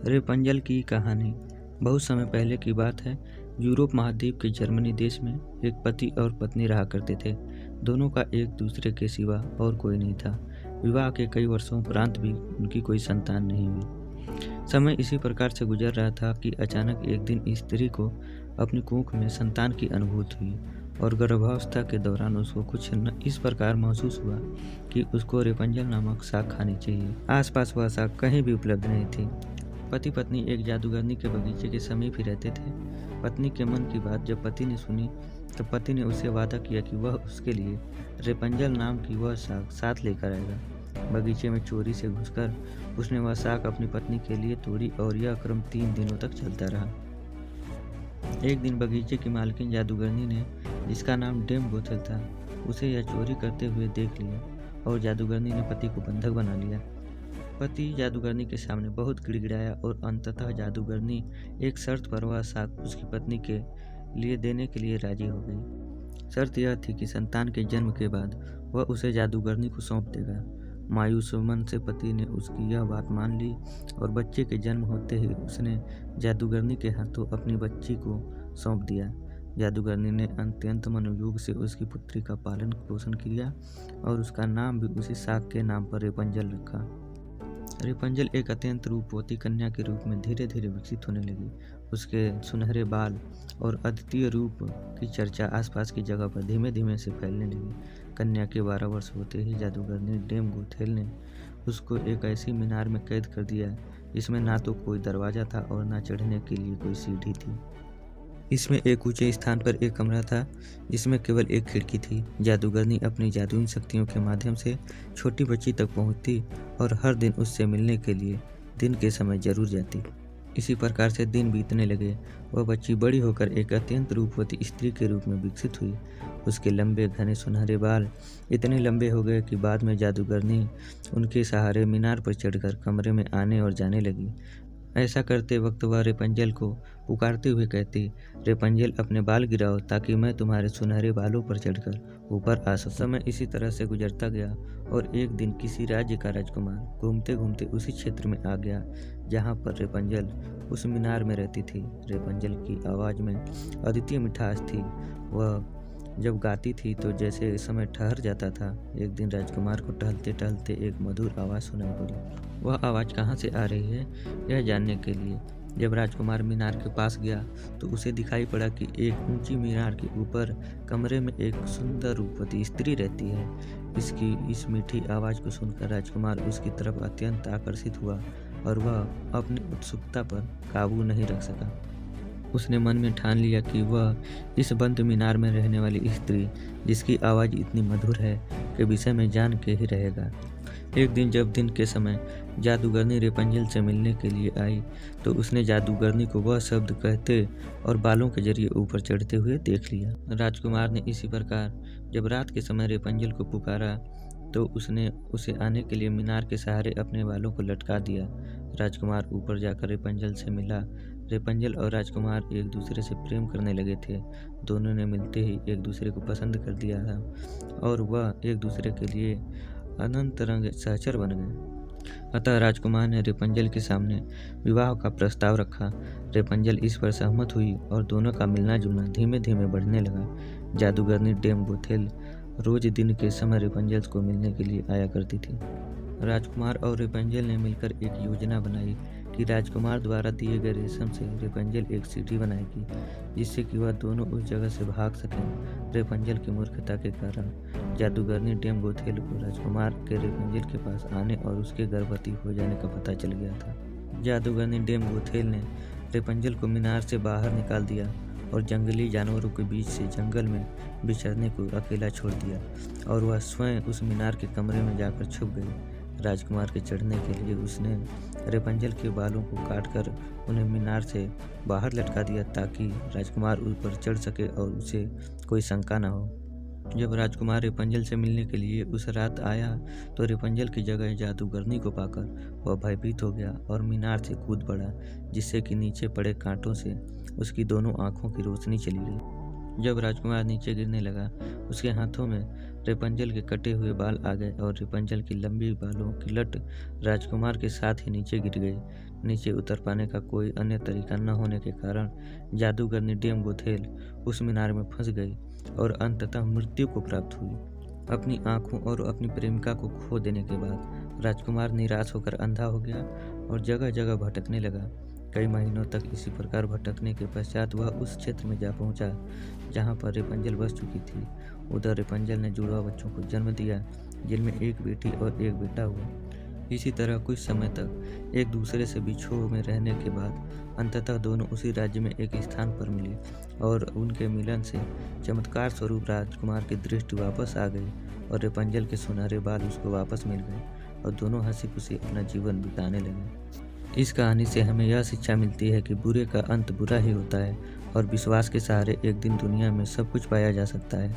रेपंजल की कहानी बहुत समय पहले की बात है। यूरोप महाद्वीप के जर्मनी देश में एक पति और पत्नी रहा करते थे। दोनों का एक दूसरे के सिवा और कोई नहीं था। विवाह के कई वर्षों उपरांत भी उनकी कोई संतान नहीं हुई। समय इसी प्रकार से गुजर रहा था कि अचानक एक दिन स्त्री को अपनी कुंख में संतान की अनुभूति हुई और गर्भावस्था के दौरान उसको कुछ इस प्रकार महसूस हुआ कि उसको रेपंजल नामक साग खानी चाहिए। आसपास वह साग कहीं भी उपलब्ध नहीं थी। पति पत्नी एक जादूगरनी के बगीचे के समीप ही रहते थे। पत्नी के मन की बात जब पति ने सुनी तो पति ने उससे वादा किया कि वह उसके लिए रेपंजल नाम की वह साग साथ लेकर आएगा। बगीचे में चोरी से घुसकर उसने वह साग अपनी पत्नी के लिए तोड़ी और यह क्रम 3 दिनों तक चलता रहा। एक दिन बगीचे की मालकिन जादूगरनी ने, जिसका नाम डेम बोथल था, उसे यह चोरी करते हुए देख लिया और जादूगरनी ने पति को बंधक बना लिया। पति जादूगरनी के सामने बहुत गिड़गिड़ाया और अंततः जादूगरनी एक शर्त पर वह साग उसकी पत्नी के लिए देने के लिए राजी हो गई। शर्त यह थी कि संतान के जन्म के बाद वह उसे जादूगरनी को सौंप देगा। मायूस मन से पति ने उसकी यह बात मान ली और बच्चे के जन्म होते ही उसने जादूगरनी के हाथों अपनी बच्ची को सौंप दिया। जादूगरनी ने अत्यंत मनोयोग से उसकी पुत्री का पालन पोषण किया और उसका नाम भी उसी साग के नाम पर रेपंजल रखा। रेपंजल एक अत्यंत रूपवती कन्या के रूप में धीरे धीरे विकसित होने लगी। उसके सुनहरे बाल और अद्वितीय रूप की चर्चा आसपास की जगह पर धीमे धीमे से फैलने लगी। कन्या के 12 वर्ष होते ही जादूगरनी डेम गोथेल ने उसको एक ऐसी मीनार में कैद कर दिया जिसमें ना तो कोई दरवाज़ा था और ना चढ़ने के लिए कोई सीढ़ी थी। इसमें एक ऊंचे स्थान पर एक कमरा था जिसमें केवल एक खिड़की थी। जादूगरनी अपनी जादुई शक्तियों के माध्यम से छोटी बच्ची तक पहुंचती और हर दिन उससे मिलने के लिए दिन के समय जरूर जाती। इसी प्रकार से दिन बीतने लगे। वह बच्ची बड़ी होकर एक अत्यंत रूपवती स्त्री के रूप में विकसित हुई। उसके लंबे घने सुनहरे बाल इतने लंबे हो गए कि बाद में जादूगरनी उनके सहारे मीनार पर चढ़कर कमरे में आने और जाने लगी। ऐसा करते वक्त वह रेपंजल को पुकारते हुए कहती, रेपंजल अपने बाल गिराओ ताकि मैं तुम्हारे सुनहरे बालों पर चढ़कर ऊपर आ सकूं। समय इसी तरह से गुजरता गया और एक दिन किसी राज्य का राजकुमार घूमते घूमते उसी क्षेत्र में आ गया जहाँ पर रेपंजल उस मीनार में रहती थी। रेपंजल की आवाज़ में अद्वितीय मिठास थी। वह जब गाती थी तो जैसे समय ठहर जाता था। एक दिन राजकुमार को टहलते टहलते एक मधुर आवाज़ सुनाई पड़ी। वह आवाज़ कहाँ से आ रही है यह जानने के लिए जब राजकुमार मीनार के पास गया तो उसे दिखाई पड़ा कि एक ऊंची मीनार के ऊपर कमरे में एक सुंदर रूपवती स्त्री रहती है। इसकी इस मीठी आवाज़ को सुनकर राजकुमार उसकी तरफ अत्यंत आकर्षित हुआ और वह अपनी उत्सुकता पर काबू नहीं रख सका। उसने मन में ठान लिया कि वह इस बंद मीनार में रहने वाली स्त्री जिसकी आवाज़ इतनी मधुर है के विषय में जान के ही रहेगा। एक दिन जब दिन के समय जादूगरनी रेपंजल से मिलने के लिए आई तो उसने जादूगरनी को वह शब्द कहते और बालों के जरिए ऊपर चढ़ते हुए देख लिया। राजकुमार ने इसी प्रकार जब रात के समय रेपंजल को पुकारा तो उसने उसे आने के लिए मीनार के सहारे अपने बालों को लटका दिया। राजकुमार ऊपर जाकर रेपंजल से मिला। रेपंजल और राजकुमार एक दूसरे से प्रेम करने लगे थे। दोनों ने मिलते ही एक दूसरे को पसंद कर दिया था और वह एक दूसरे के लिए अनंत रंग सहचर बन गए। अतः राजकुमार ने रेपंजल के सामने विवाह का प्रस्ताव रखा। रेपंजल इस पर सहमत हुई और दोनों का मिलना जुलना धीमे धीमे बढ़ने लगा। जादूगरनी डेम बोथेल रोज दिन के समय रेपंजल को मिलने के लिए आया करती थी। राजकुमार और रेपंजल ने मिलकर एक योजना बनाई कि राजकुमार द्वारा दिए गए रेशम से रेपंजल एक सीढ़ी बनाएगी जिससे कि वह दोनों उस जगह से भाग सकें। रेपंजल की मूर्खता के कारण जादूगरनी डेम बोथेल को राजकुमार के रेपंजल के पास आने और उसके गर्भवती हो जाने का पता चल गया था। जादूगरनी डेम बोथेल ने रेपंजल को मीनार से बाहर निकाल दिया और जंगली जानवरों के बीच से जंगल में बिछड़ने को अकेला छोड़ दिया और वह स्वयं उस मीनार के कमरे में जाकर छुप गई। राजकुमार के चढ़ने के लिए उसने रेपंजल के बालों को काटकर उन्हें मीनार से बाहर लटका दिया ताकि राजकुमार उस पर चढ़ सके और उसे कोई शंका न हो। जब राजकुमार रेपंजल से मिलने के लिए उस रात आया तो रेपंजल की जगह जादूगरनी को पाकर वह भयभीत हो गया और मीनार से कूद पड़ा जिससे कि नीचे पड़े कांटों से उसकी दोनों आंखों की रोशनी चली गई। जब राजकुमार नीचे गिरने लगा उसके हाथों में रेपंजल के कटे हुए बाल आ गए और रेपंजल की लंबी बालों की लट राजकुमार के साथ ही नीचे गिर गई। नीचे उतर पाने का कोई अन्य तरीका न होने के कारण जादूगरनी डेम गोथेल उस मीनार में फंस गई और अंततः मृत्यु को प्राप्त हुई। अपनी आंखों और अपनी प्रेमिका को खो देने के बाद राजकुमार निराश होकर अंधा हो गया और जगह जगह भटकने लगा। कई महीनों तक इसी प्रकार भटकने के पश्चात वह उस क्षेत्र में जा पहुंचा जहां पर रेपंजल बस चुकी थी। उधर रेपंजल ने जुड़वा बच्चों को जन्म दिया, जिनमें एक बेटी और एक बेटा हुआ। इसी तरह कुछ समय तक एक दूसरे से बिछोह में रहने के बाद अंततः दोनों उसी राज्य में एक स्थान पर मिले और उनके मिलन से चमत्कार स्वरूप राजकुमार की दृष्टि वापस आ गई और रेपंजल के सुनहरे बाल उसको वापस मिल गए और दोनों हंसी खुशी अपना जीवन बिताने लगे। इस कहानी से हमें यह शिक्षा मिलती है कि बुरे का अंत बुरा ही होता है और विश्वास के सहारे एक दिन दुनिया में सब कुछ पाया जा सकता है।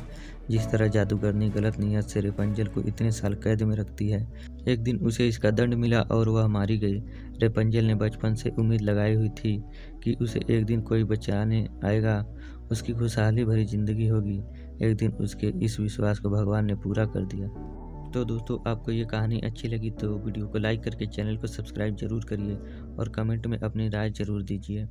जिस तरह जादूगरनी गलत नीयत से रेपंजल को इतने साल कैद में रखती है, एक दिन उसे इसका दंड मिला और वह मारी गई। रेपंजल ने बचपन से उम्मीद लगाई हुई थी कि उसे एक दिन कोई बचाने आएगा, उसकी खुशहाली भरी जिंदगी होगी। एक दिन उसके इस विश्वास को भगवान ने पूरा कर दिया। तो दोस्तों, आपको ये कहानी अच्छी लगी तो वीडियो को लाइक करके चैनल को सब्सक्राइब जरूर करिए और कमेंट में अपनी राय जरूर दीजिए।